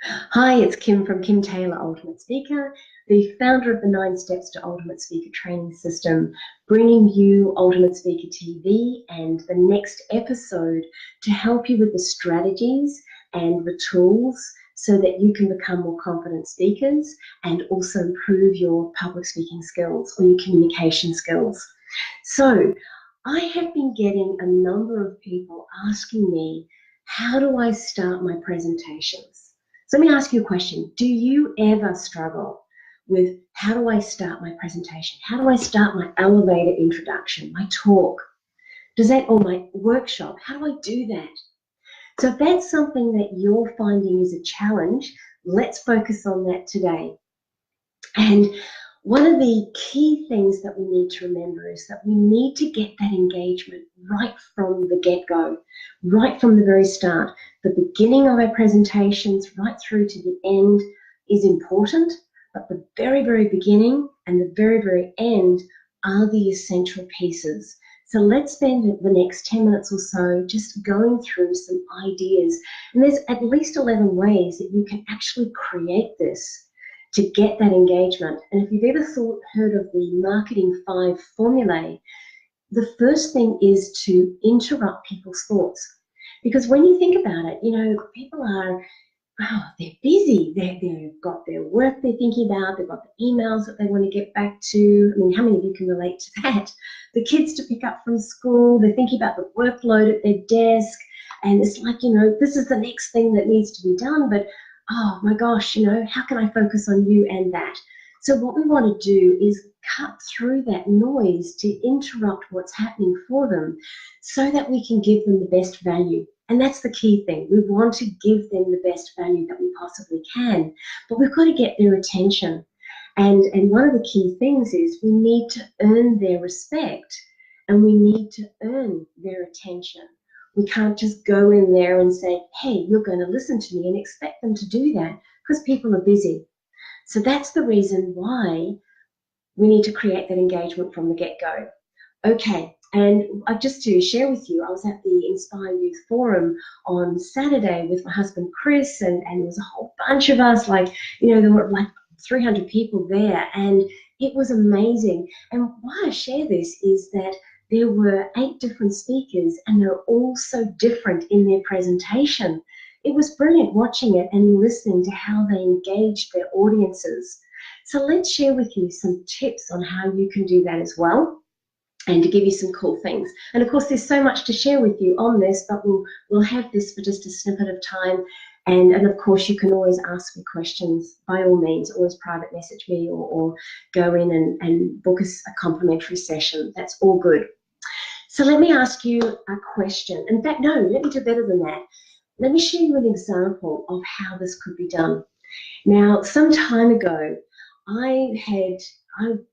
Hi, it's Kim from Kim Taylor Ultimate Speaker, the founder of the 9 Steps to Ultimate Speaker training system, bringing you Ultimate Speaker TV and the next episode to help you with the strategies and the tools so that you can become more confident speakers and also improve your public speaking skills or your communication skills. So, I have been getting a number of people asking me, how do I start my presentations? So let me ask you a question. Do you ever struggle with how do I start my presentation? How do I start my elevator introduction, my talk? Does that, or my workshop? How do I do that? So if that's something that you're finding is a challenge, let's focus on that today. And one of the key things that we need to remember is that we need to get that engagement right from the get-go, right from the very start. The beginning of our presentations right through to the end is important, but the very, very beginning and the very, very end are the essential pieces. So let's spend the next 10 minutes or so just going through some ideas. And there's at least 11 ways that you can actually create this to get that engagement. And if you've ever heard of the Marketing 5 formulae, the first thing is to interrupt people's thoughts. Because when you think about it, people are, they're busy. They've got their work they're thinking about. They've got the emails that they want to get back to. I mean, how many of you can relate to that? The kids to pick up from school. They're thinking about the workload at their desk. And it's like, this is the next thing that needs to be done. But oh my gosh, how can I focus on you and that? So what we want to do is cut through that noise to interrupt what's happening for them so that we can give them the best value. And that's the key thing. We want to give them the best value that we possibly can, but we've got to get their attention. And one of the key things is we need to earn their respect and we need to earn their attention. We can't just go in there and say, hey, you're going to listen to me and expect them to do that because people are busy. So that's the reason why we need to create that engagement from the get-go. Okay, and just to share with you, I was at the Inspire Youth Forum on Saturday with my husband Chris, and there was a whole bunch of us, there were like 300 people there, and it was amazing. And why I share this is that there were 8 different speakers, and they're all so different in their presentation. It was brilliant watching it and listening to how they engaged their audiences. So let's share with you some tips on how you can do that as well, and to give you some cool things. And of course, there's so much to share with you on this, but we'll have this for just a snippet of time. And of course, you can always ask me questions, by all means. Always private message me or go in and book us a complimentary session. That's all good. So let me ask you a question. In fact, no, let me do better than that. Let me share you an example of how this could be done. Now, some time ago, I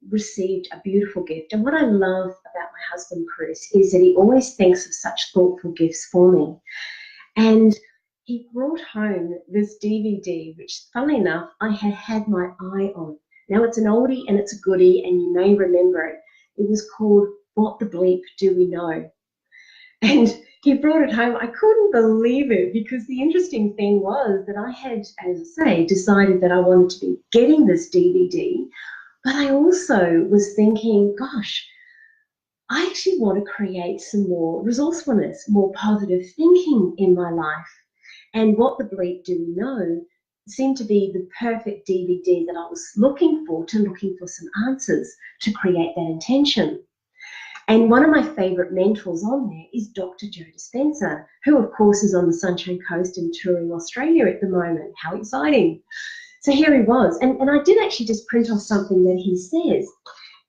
received a beautiful gift. And what I love about my husband, Chris, is that he always thinks of such thoughtful gifts for me. And he brought home this DVD, which, funnily enough, I had had my eye on. Now, it's an oldie and it's a goodie, and you may remember it. It was called What the Bleep Do We Know? And he brought it home. I couldn't believe it, because the interesting thing was that I had, as I say, decided that I wanted to be getting this DVD, but I also was thinking, gosh, I actually want to create some more resourcefulness, more positive thinking in my life. And What the Bleep Do We Know seemed to be the perfect DVD that I was looking for some answers to create that intention. And one of my favourite mentors on there is Dr. Joe Dispenza, who, of course, is on the Sunshine Coast and touring Australia at the moment. How exciting. So here he was. And I did actually just print off something that he says.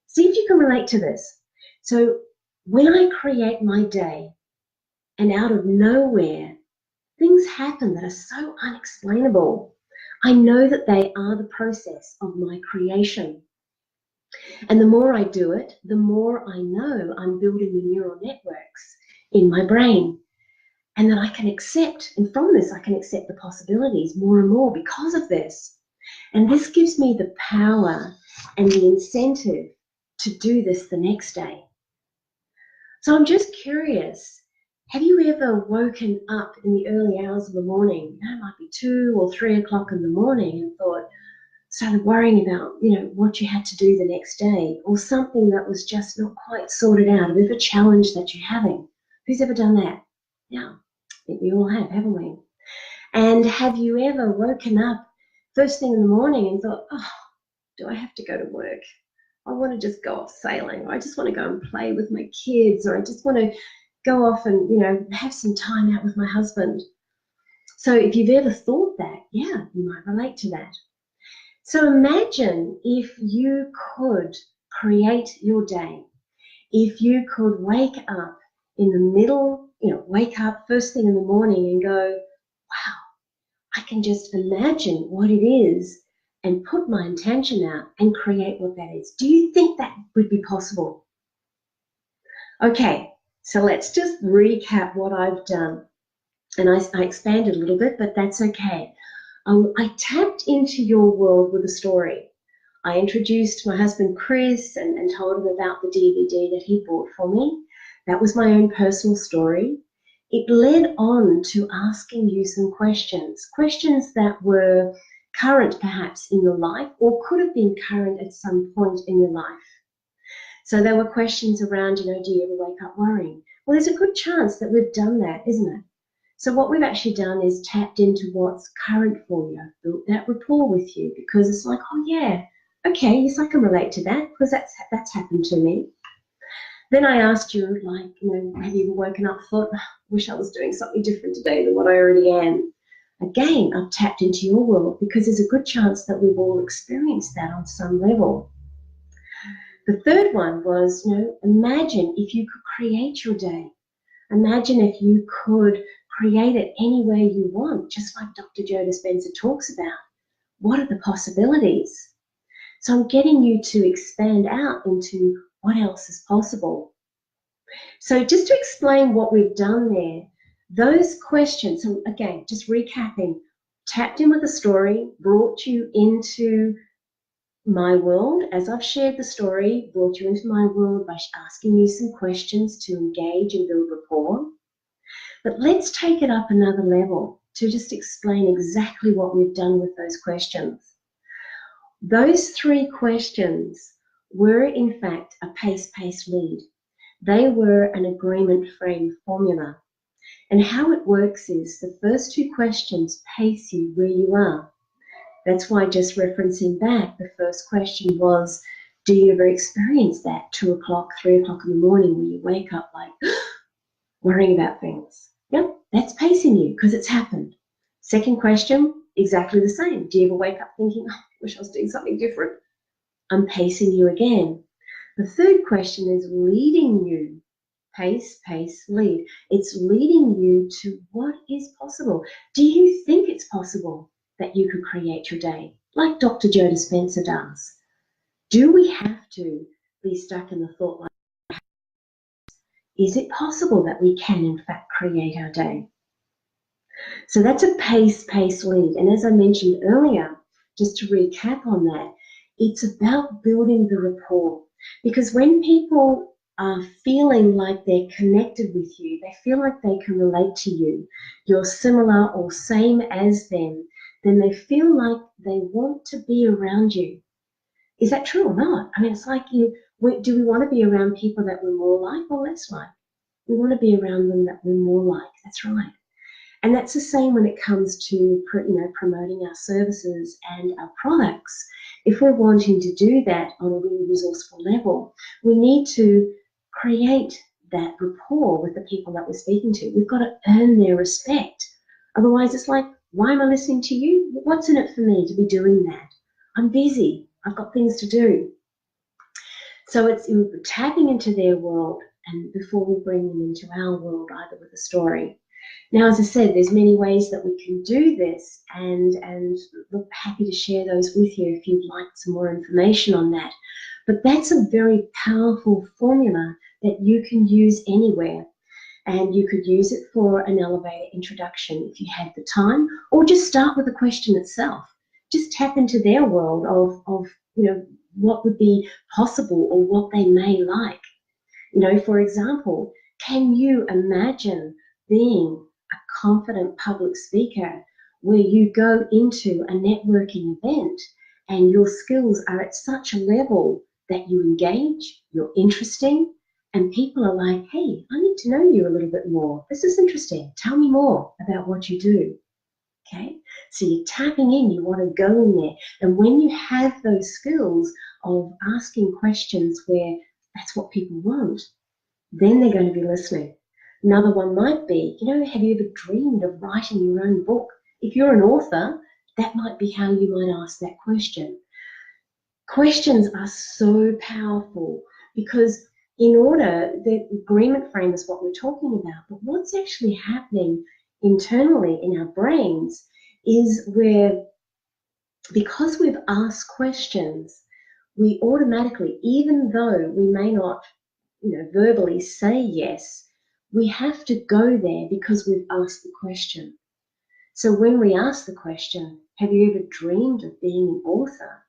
See if you can relate to this. So when I create my day and out of nowhere, things happen that are so unexplainable, I know that they are the process of my creation. And the more I do it, the more I know I'm building the neural networks in my brain. And that I can accept, and from this, I can accept the possibilities more and more because of this. And this gives me the power and the incentive to do this the next day. So I'm just curious, Have you ever woken up in the early hours of the morning, it might be 2 or 3 o'clock in the morning, and started worrying about, what you had to do the next day, or something that was just not quite sorted out, a bit of a challenge that you're having? Who's ever done that? Yeah, I think we all have, haven't we? And have you ever woken up first thing in the morning and thought, oh, do I have to go to work? I want to just go off sailing, or I just want to go and play with my kids, or I just want to go off and, have some time out with my husband. So if you've ever thought that, yeah, you might relate to that. So imagine if you could create your day, if you could wake up in the middle, wake up first thing in the morning and go, wow, I can just imagine what it is and put my intention out and create what that is. Do you think that would be possible? Okay, so let's just recap what I've done. And I expanded a little bit, but that's okay. I tapped into your world with a story. I introduced my husband Chris and told him about the DVD that he bought for me. That was my own personal story. It led on to asking you some questions that were current perhaps in your life, or could have been current at some point in your life. So there were questions around, do you ever wake up worrying? Well, there's a good chance that we've done that, isn't it? So what we've actually done is tapped into what's current for you. I've built that rapport with you, because it's like, oh yeah, okay, yes, I can relate to that, because that's happened to me. Then I asked you, have you ever woken up and thought, I wish I was doing something different today than what I already am? Again, I've tapped into your world, because there's a good chance that we've all experienced that on some level. The third one was, imagine if you could create your day. Imagine if you could create it any way you want, just like Dr. Joe Dispenza talks about. What are the possibilities? So I'm getting you to expand out into what else is possible. So just to explain what we've done there, those questions, so again, just recapping, tapped in with a story, brought you into my world. As I've shared the story, brought you into my world by asking you some questions to engage and build rapport. But let's take it up another level to just explain exactly what we've done with those questions. Those 3 questions were, in fact, a pace lead. They were an agreement frame formula. And how it works is the first 2 questions pace you where you are. That's why, just referencing back, the first question was, do you ever experience that 2 o'clock, 3 o'clock in the morning when you wake up like worrying about things? Yep, that's pacing you because it's happened. Second question, exactly the same. Do you ever wake up thinking, oh, I wish I was doing something different? I'm pacing you again. The third question is leading you. Pace, lead. It's leading you to what is possible. Do you think it's possible that you could create your day like Dr. Joe Dispenza does? Do we have to be stuck in the thought like, is it possible that we can in fact create our day? So that's a pace lead. And as I mentioned earlier, just to recap on that, it's about building the rapport. Because when people are feeling like they're connected with you, they feel like they can relate to you, you're similar or same as them, then they feel like they want to be around you. Is that true or not? I mean, it's like do we want to be around people that we're more like or less like? We want to be around them that we're more like. That's right. And that's the same when it comes to promoting our services and our products. If we're wanting to do that on a really resourceful level, we need to create that rapport with the people that we're speaking to. We've got to earn their respect. Otherwise, it's like, why am I listening to you? What's in it for me to be doing that? I'm busy. I've got things to do. So it's tapping into their world, and before we bring them into our world, either with a story. Now, as I said, there's many ways that we can do this, and look, happy to share those with you if you'd like some more information on that. But that's a very powerful formula that you can use anywhere. And you could use it for an elevator introduction if you had the time, or just start with the question itself. Just tap into their world of what would be possible or what they may like. For example, can you imagine being a confident public speaker where you go into a networking event and your skills are at such a level that you engage, you're interesting, and people are like, hey, I need to know you a little bit more. This is interesting. Tell me more about what you do. Okay, so you're tapping in, you want to go in there. And when you have those skills of asking questions where that's what people want, then they're going to be listening. Another one might be, have you ever dreamed of writing your own book? If you're an author, that might be how you might ask that question. Questions are so powerful because the agreement frame is what we're talking about, but what's actually happening internally in our brains is because we've asked questions, we automatically, even though we may not verbally say yes, we have to go there because we've asked the question. So when we ask the question, have you ever dreamed of being an author?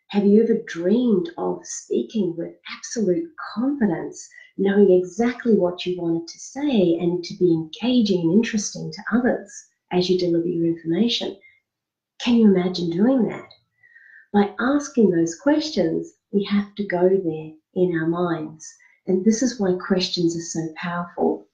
Have you ever dreamed of speaking with absolute confidence, knowing exactly what you wanted to say and to be engaging and interesting to others as you deliver your information? Can you imagine doing that? By asking those questions, we have to go there in our minds. And this is why questions are so powerful.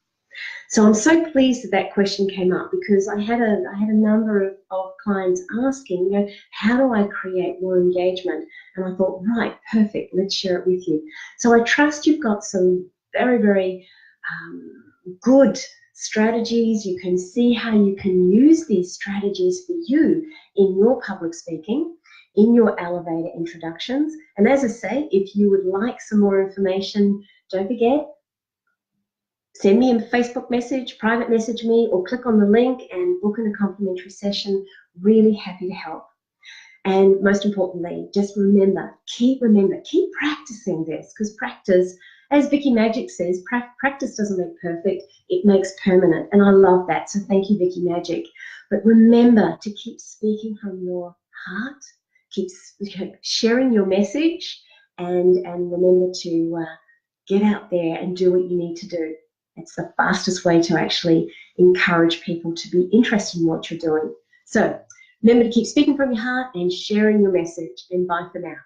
So I'm so pleased that that question came up because I had a number of clients asking, how do I create more engagement? And I thought, right, perfect, let's share it with you. So I trust you've got some very, very good strategies. You can see how you can use these strategies for you in your public speaking, in your elevator introductions. And as I say, if you would like some more information, don't forget, send me a Facebook message, private message me, or click on the link and book in a complimentary session. Really happy to help. And most importantly, just remember, keep practicing this, because practice, as Vicky Magic says, practice doesn't make perfect, it makes permanent. And I love that. So thank you, Vicky Magic. But remember to keep speaking from your heart, keep sharing your message, and remember to get out there and do what you need to do. It's the fastest way to actually encourage people to be interested in what you're doing. So remember to keep speaking from your heart and sharing your message. And bye for now.